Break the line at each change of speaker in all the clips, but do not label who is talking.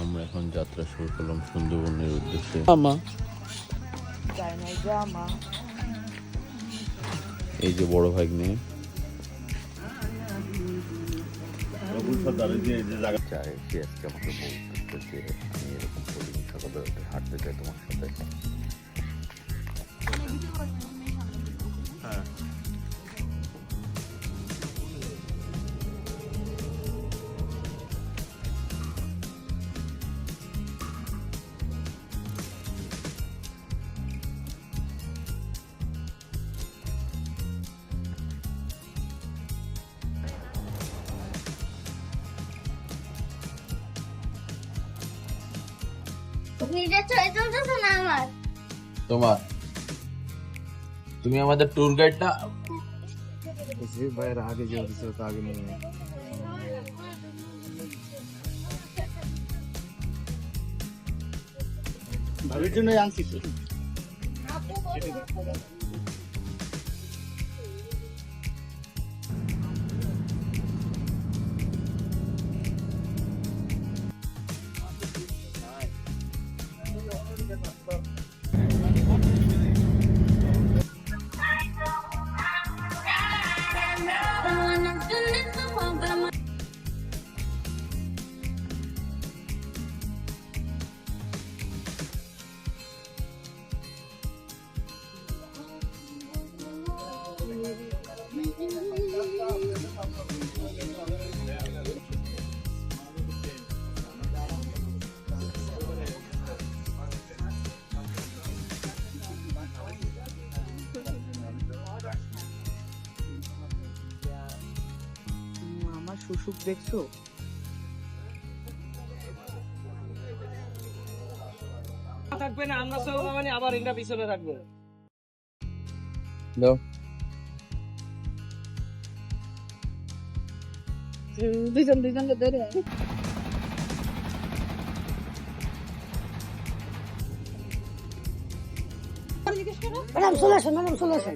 আমরা এখন যাত্রা শুরু করলাম সুন্দরবনের উদ্দেশ্যে। এই যে বড় ভাগ্নে চায়, সে আজকে আমাকে বলতেছে যে আমি এরকম প্রতিদিন সকালে হাঁটতে চাই তোমার সাথে। হ্যাঁ, তোমার তুমি আমাদের ট্যুর গাইড না?
বাইরে আগে যে তো আগে নিয়ে ভাবির জন্য আনছি।
আমার শুশুক দেখছো?
থাকবে না, আমরা সব মানে আবার এটা পিছনে থাকবে।
দাও
দুজন ধরে ম্যাডাম চলে আসেন, ম্যাডাম চলে আসেন।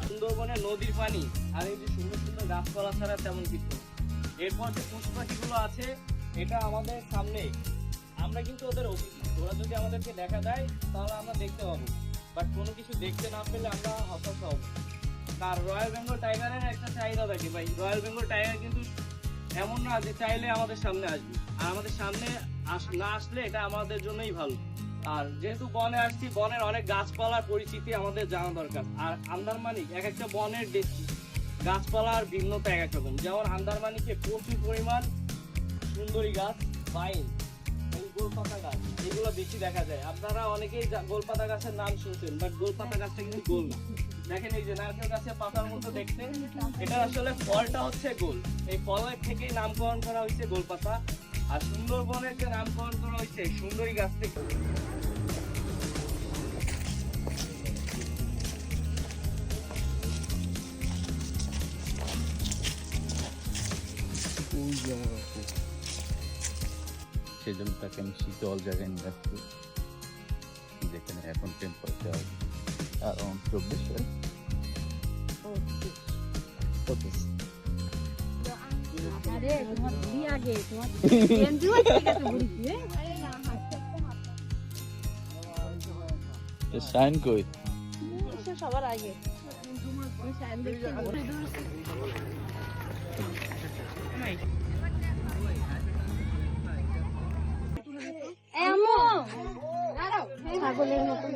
সুন্দরবনের নদীর পানি আর এই যে সুন্দর সুন্দর গাছপালা ছাড়া তেমন কিছু। এরপর যে পশুপাখিগুলো আছে এটা আমাদের সামনে, আমরা কিন্তু ওদের অতিথি। ওরা যদি আমাদেরকে দেখা দেয় তাহলে আমরা দেখতে পাবো, বাট কোনো কিছু দেখতে না পেলে আমরা হতাশ হব। আর রয়্যাল বেঙ্গল টাইগারের একটা চাহিদা থাকে ভাই, রয়্যাল বেঙ্গল টাইগার কিন্তু এমন না যে চাইলে আমাদের সামনে আসবে, আর আমাদের সামনে না আসলে এটা আমাদের জন্যই ভালো। আর যেহেতু বনে আসছি, বনের অনেক গাছপালার পরিচিতি আমাদের জানা দরকার। আর আন্দারমানিক এক একটা বনের গাছপালার ভিন্নতা এক এক রকম। যেমন আন্দারমানিকে প্রচুর পরিমাণ সুন্দরী গাছ, বাইন, গোলপাতা গাছ, এগুলো বেশি দেখা যায়। আপনারা অনেকেই গোলপাতা গাছের নাম শুনছেন, বাট গোলপাতা গাছটা কিন্তু গোল না। দেখেন এই যে নারকেল গাছের পাতার মতো দেখতে, এটা আসলে ফলটা হচ্ছে গোল। এই ফলের থেকেই নামকরণ করা হয়েছে গোলপাতা। আর সুন্দরবনের যে নামকরণ করা হয়েছে সুন্দরী গাছ থেকে।
সেজন্য তাকে আমি শীতল জায়গায় নিয়ে আসছি, যেখানে এখন টেম্পারেচার অ্যারাউন্ড 24 25।
আরে তোমার বুড়ি আগে, তোমার এনজিও থেকে গেছে বুড়ি কি?
সাইন কই
সবার আগে সাইন দেখতে ছাগলের মতো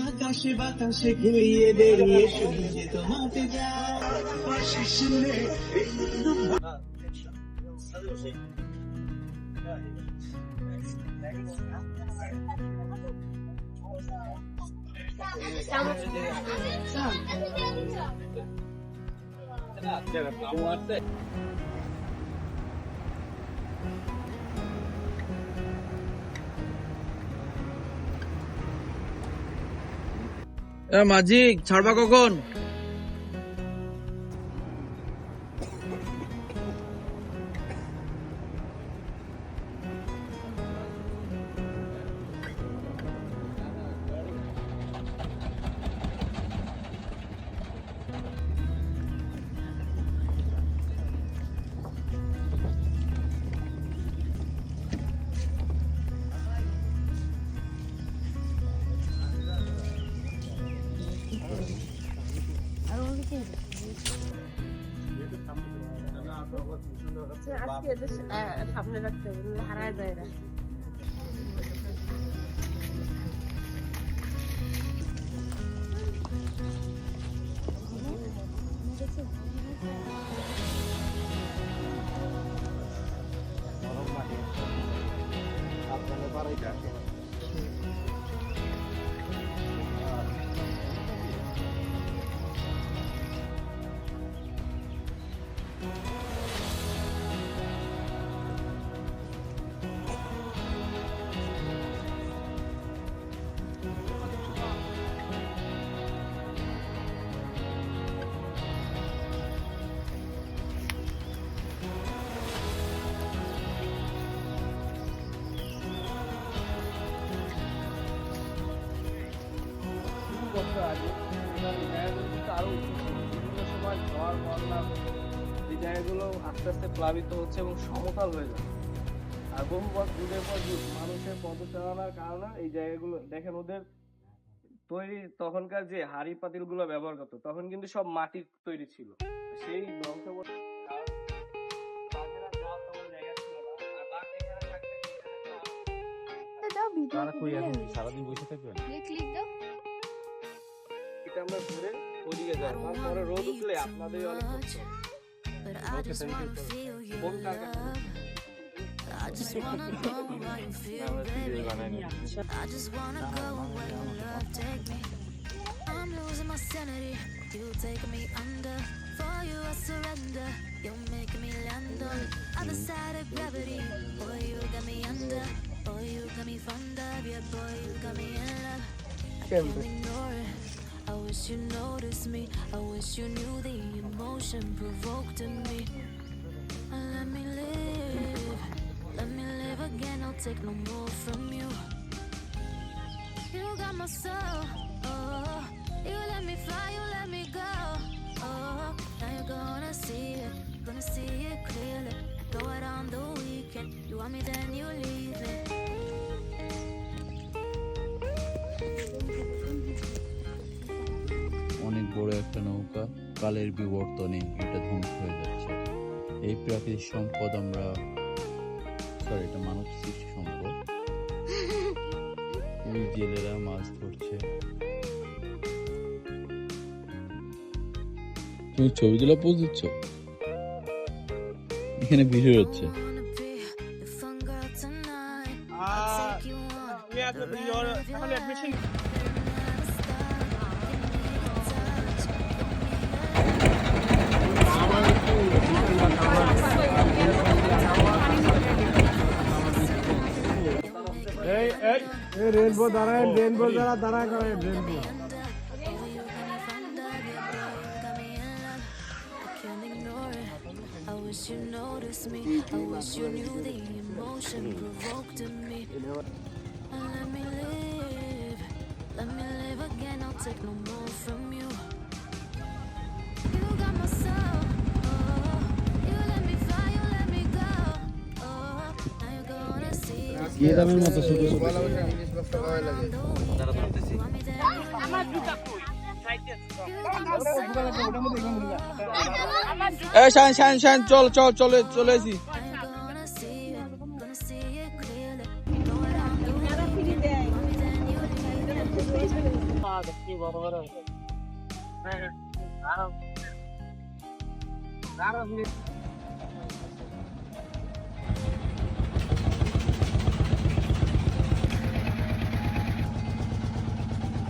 আকাশে বাতাসে ঘুরিয়ে বেরিয়ে শুনে তোমাকে
মাঝি ছাড়বা কখন?
আজকে এদের সামনে রাখতে হবে, নাহলে হারায় যায় এরা।
আপনারা বাড়াই থাকে
কিছু বছর আগে এই জায়গাগুলো কিন্তু আরো উঁচু ছিল। বিভিন্ন সময় ঝড় বন্যা এই জায়গাগুলো আস্তে আস্তে প্লাবিত হচ্ছে এবং সমতল হয়ে যাচ্ছে। আর বহু যুগের পর যুগ মানুষের পদচারণার কারণে এই জায়গাগুলো দেখেন, ওদের তৈরি তখনকার যে হাড়ি পাতিল গুলো ব্যবহার করতো তখন কিন্তু সব মাটির তৈরি ছিল। সেই ধ্বংসবশেষ
তারা কই এখন সারাদিন বসে থাকবেন?
এটা আমরা ঘুরে ওদিকে যাই, তারপরে রোদ উঠলে আপনাদের অনেক কষ্ট হবে। কোন কারখানা?
I just wanna know how you feel, baby. I just wanna go where your love take me. I'm losing my sanity. You take me under. For you I surrender. You're making me land on other side of gravity. Boy, you got me under. Boy, you got me fond of. Yeah, boy, you got me in love. I can't ignore it. I wish you noticed me. I wish you knew the emotion provoked in me. Let me live. Let me live again, I'll take no more from you. You got my soul, oh. You let me fly, you let me go, oh. Now you're gonna see it clearly. Go out on the weekend, you want me then you leave me.
অনেক বড় একটা নৌকা, কালের বিবর্তনে এটা ধ্বংস হয়ে যাচ্ছে। এই প্রাকৃতিক সম্পদ আমরা এটা মানব সৃষ্টি সম্পদ। এই জেলেরা মাছ ধরছে। তুমি ছবিগুলো পোজ দিচ্ছ? এখানে ভিডিও হচ্ছে।
Wanna be the fun girl tonight. I'll take you on the ride of your life. Never stop.
Rainbow দাঁড়ায়, রেনবো যারা দাঁড়ায় করে rainbow.
I wish you noticed me. I wish you knew the emotion provoked in me. Let me live. Let me live again. I'll take no more from you. You got my soul. Oh, you let me fly. You let me go. Oh, now you're gonna see it.
গেদামের মতো ছোট ছোট
আমার জুতা কই?
এই shine চলে AC.
Gonna see it clearly.
এরা ফিরে দেয়।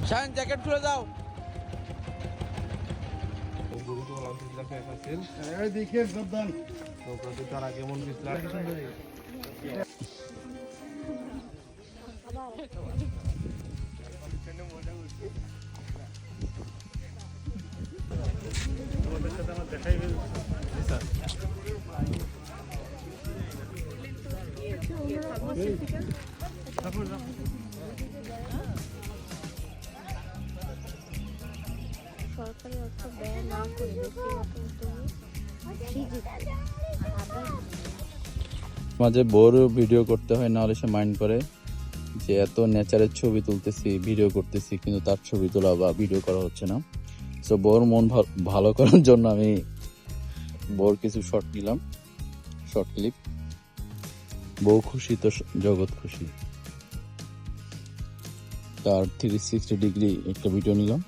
শাইন জ্যাকেট খুলে দাও।
দেখে সাবধান।
তারা কেমন
সরকারি অর্থ ব্যয় না করে ব্যক্তিগত উদ্যোগে ঠিকই
মাঝে বড় ভিডিও করতে হয়, নাহলে সে মাইন্ড করে যে এত নেচারের ছবি তুলতেছি, ভিডিও করতেছি, কিন্তু তার ছবি তোলা বা ভিডিও করা হচ্ছে না। সো বউর মন ভালো করার জন্য আমি বউর কিছু শর্ট নিলাম, শর্ট ক্লিপ। বউ খুশি তো জগৎ খুশি। তার 360 ডিগ্রি একটা ভিডিও নিলাম।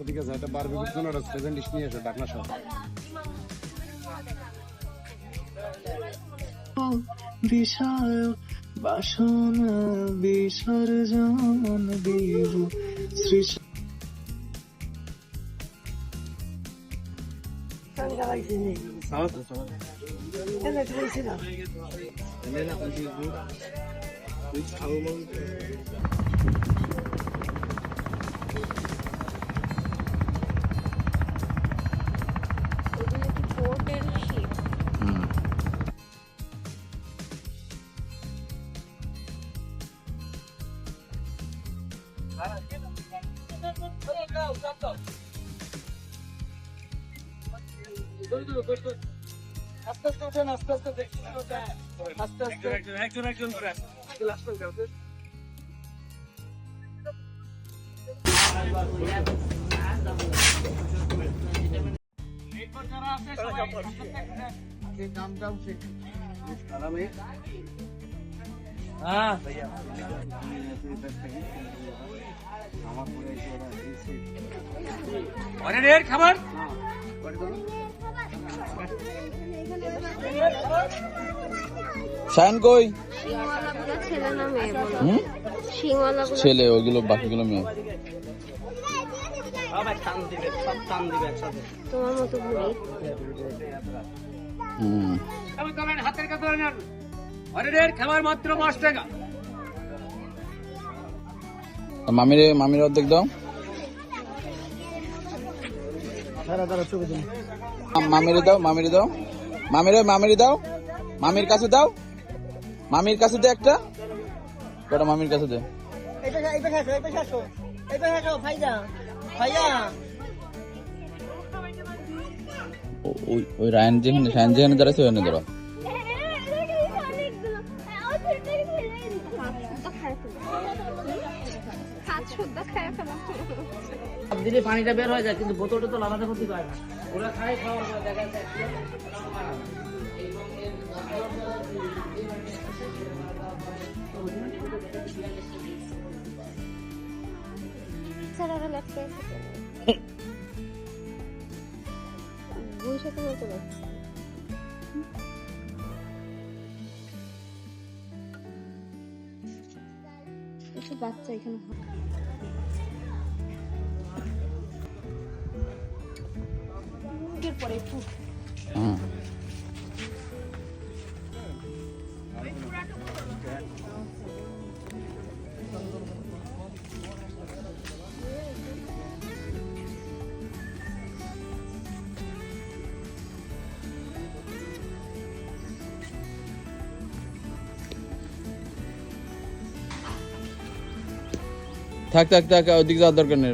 ঠিক আছে, একটা বারবিকিউর জন্য প্রেজেন্ট ডিশ নিয়ে এসো, ডাকনা সহ।
বিষয় বাসনা বিসর্জন দেব সৃষ্টি
এগুলো কি পোর্টের শিপ?
আস্তে আস্তে উঠেন, আস্তে আস্তে দেখছেন, আস্তে আস্তে একজন করে এরপর যারা আছে সবাই খাবার
শায়ন কই?
সিংওয়ালাগুলো ছেলে না মেয়ে বলো? সিংওয়ালাগুলো
ছেলে, ওইগুলো বাকিগুলো মেয়ে।
তোমার মতো ঘুরি।
হাতের কাছে নেন। হরিণের খাবার মাত্র 5 টাকা।
মামির অর্ধেক দাও। মামিরে দাও, মামিরে দাও, মামিরে দাও, মামির কাছে দাও, মামির কাছে দে একটা, কটা মামির কাছে দে। ওই রায়ন যেখানে দাঁড়াচ্ছে ওখানে দাঁড়াও।
দিলে পানিটা বের হয়ে যায়, কিন্তু বোতলটা তো লাগাতে করতে পারে না। ওরা খায়, খাওয়ার পরে দেখা যায়
বাচ্চা এখানে পরে
থাক থাক থাক, ওদিকে যাওয়ার দরকার নেই।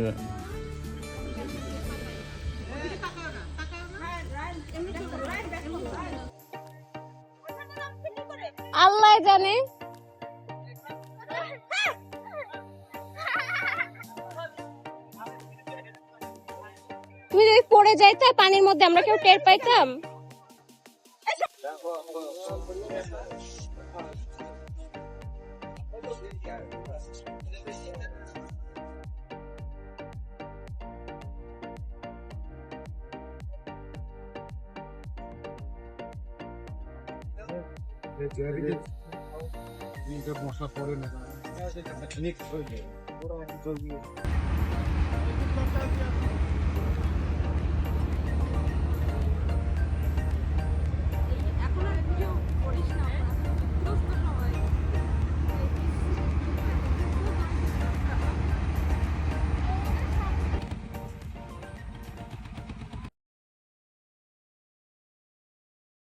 আল্লাহ জানে। তুমি যদি পড়ে যাইতে পানির মধ্যে, আমরা কেউ টের পাইতাম?
মশলা পরে না মিক্স হয়ে যায়।